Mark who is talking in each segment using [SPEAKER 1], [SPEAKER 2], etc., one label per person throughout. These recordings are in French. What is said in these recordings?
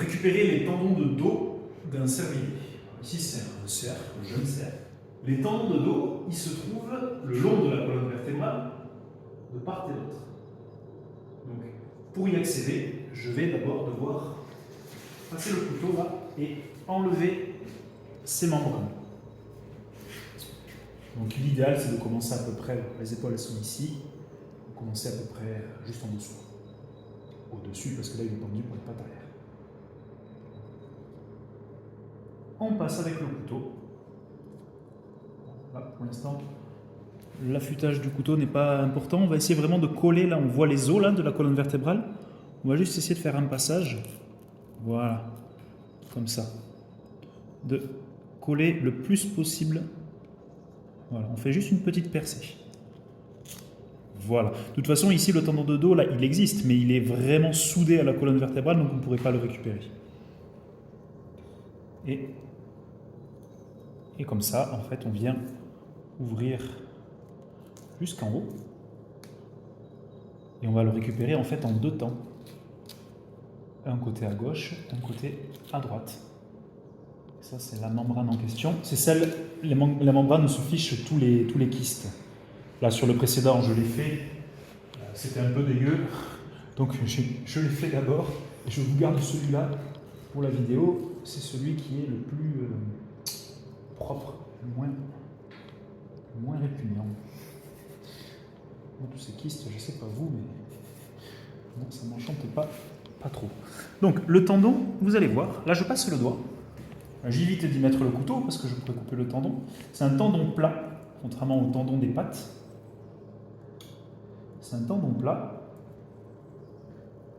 [SPEAKER 1] récupérer les tendons de dos d'un cervidé. Ici, c'est un cerf, un jeune cerf. Les tendons de dos, ils se trouvent le long de la colonne vertébrale, de part et d'autre. Donc, pour y accéder, je vais d'abord devoir passer le couteau là et enlever ces membranes. Donc, l'idéal, c'est de commencer à peu près, les épaules elles sont ici, vous commencez à peu près juste en dessous. Au-dessus, parce que là, il est tendu pour les pattes arrière. On passe avec le couteau. Là, pour l'instant, l'affûtage du couteau n'est pas important. On va essayer vraiment de coller, là, on voit les os là, de la colonne vertébrale. On va juste essayer de faire un passage. Voilà, comme ça. De coller le plus possible. Voilà, on fait juste une petite percée. Voilà. De toute façon, ici, le tendon de dos, là, il existe, mais il est vraiment soudé à la colonne vertébrale, donc vous ne pourrez pas le récupérer. Et comme ça, en fait, on vient ouvrir jusqu'en haut. Et on va le récupérer, en fait, en deux temps. Un côté à gauche, un côté à droite. Et ça, c'est la membrane en question. C'est celle, la membrane se fiche tous les kystes. Là, sur le précédent, je l'ai fait. C'était un peu dégueu. Donc, je l'ai fait d'abord. Et je vous garde celui-là pour la vidéo. C'est celui qui est le plus propre, le moins répugnant. Bon, tous ces kystes, je ne sais pas vous, mais bon, ça ne m'enchante pas trop. Donc, le tendon, vous allez voir. Là, je passe le doigt. J'évite d'y mettre le couteau parce que je pourrais couper le tendon. C'est un tendon plat, contrairement au tendon des pattes. C'est un tendon plat.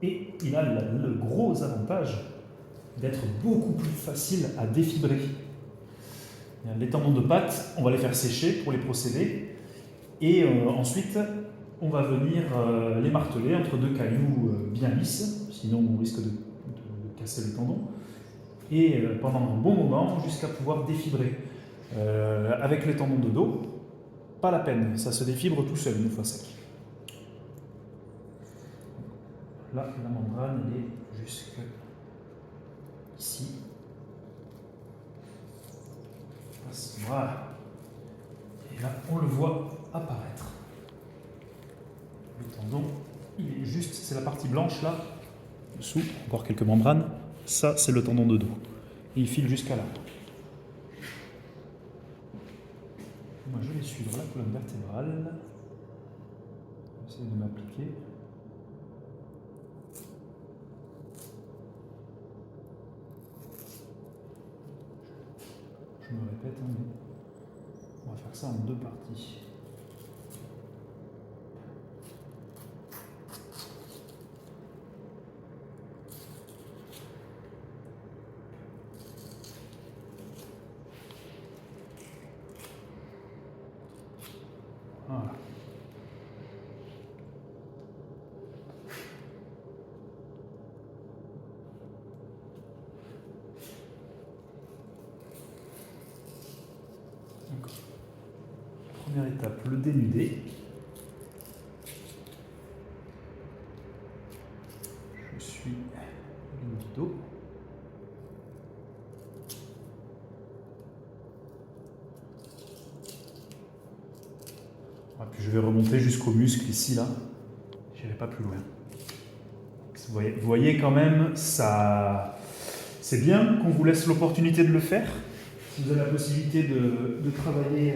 [SPEAKER 1] Et il a le gros avantage d'être beaucoup plus facile à défibrer. Les tendons de pattes, on va les faire sécher pour les procéder. Et ensuite, on va venir les marteler entre deux cailloux bien lisses. Sinon, on risque de casser le tendon. Et pendant un bon moment, jusqu'à pouvoir défibrer. Avec les tendons de dos, pas la peine. Ça se défibre tout seul une fois sec. Là, la membrane, elle est jusque ici. Voilà. Et là, on le voit apparaître. Le tendon, il est juste, c'est la partie blanche là, dessous, encore quelques membranes. Ça, c'est le tendon de dos. Et il file jusqu'à là. Moi, je vais suivre la colonne vertébrale. J'essaie de m'appliquer. Je me répète, hein, mais on va faire ça en deux parties. Voilà. Donc, première étape, le dénuder. Je suis le dos. Puis je vais remonter jusqu'au muscle ici, là. Je n'irai pas plus loin. Vous voyez quand même, ça, c'est bien qu'on vous laisse l'opportunité de le faire. Si vous avez la possibilité de travailler,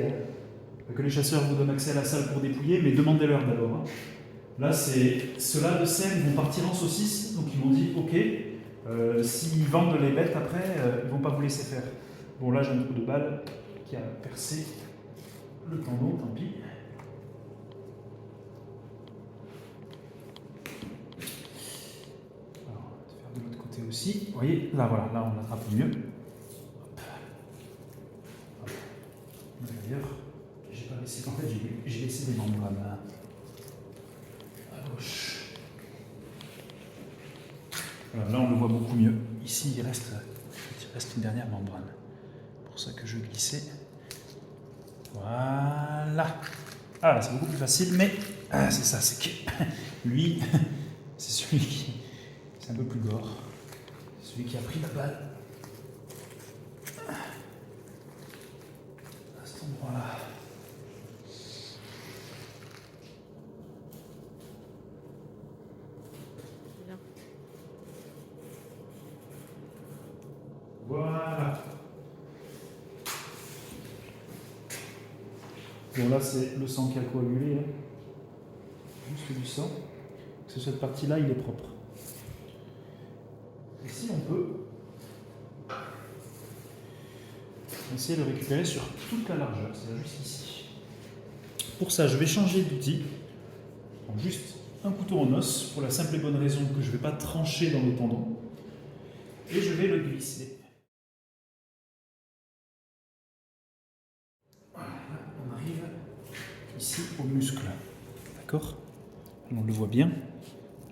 [SPEAKER 1] que les chasseurs vous donnent accès à la salle pour dépouiller, mais demandez-leur d'abord. Hein. Là, ceux-là de scène vont partir en saucisse, donc ils m'ont dit, ok, s'ils vendent les bêtes après, ils ne vont pas vous laisser faire. Bon, là, j'ai un trou de balle qui a percé le tendon, tant pis. Aussi, vous voyez, là voilà, là on l'attrape mieux. Hop. Hop. D'ailleurs, j'ai pas laissé, en fait j'ai laissé des membranes à gauche. Voilà, là on le voit beaucoup mieux. Ici il reste une dernière membrane. C'est pour ça que je glissais. Voilà. Ah là c'est beaucoup plus facile, mais c'est ça, c'est que lui, c'est celui qui, c'est un peu plus gore. celui qui a pris la balle. À cet endroit-là.
[SPEAKER 2] Bien.
[SPEAKER 1] Voilà. Bon, là, c'est le sang qui a coagulé. Hein. Juste du sang. Parce que cette partie-là, il est propre. Et si on peut essayer de le récupérer sur toute la largeur, c'est-à-dire juste ici. Pour ça, je vais changer d'outil. Juste un couteau en os, pour la simple et bonne raison que je ne vais pas trancher dans le tendon. Et je vais le glisser. Voilà, on arrive ici au muscle. D'accord? On le voit bien.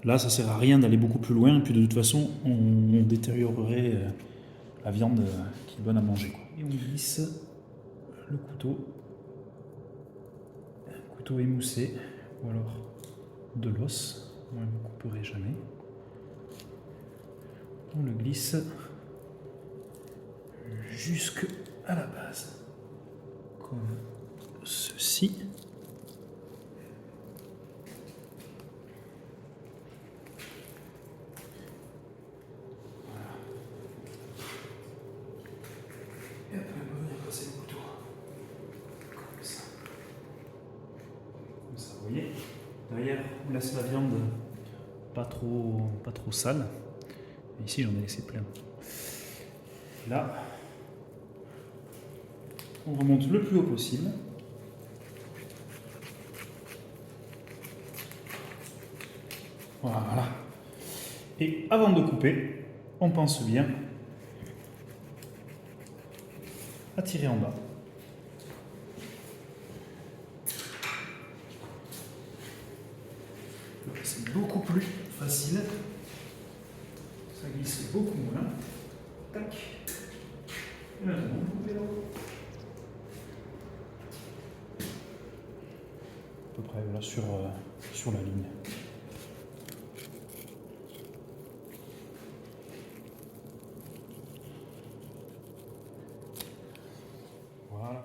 [SPEAKER 1] Là, ça ne sert à rien d'aller beaucoup plus loin, et puis de toute façon, on détériorerait la viande qui est bonne à manger, quoi. Et on glisse le couteau, un couteau émoussé, ou alors de l'os, moi je ne me couperai jamais. On le glisse jusque à la base, comme ceci. Et après, on va venir passer le couteau. Comme ça. Comme ça, vous voyez. Derrière, on laisse la viande pas trop sale. Et ici, j'en ai laissé plein. Là, on remonte le plus haut possible. Voilà. Et avant de couper, on pense bien à tirer en bas. C'est beaucoup plus facile. Ça glisse beaucoup moins. Tac. Et maintenant, on coupe là. À peu près là sur la ligne. Voilà.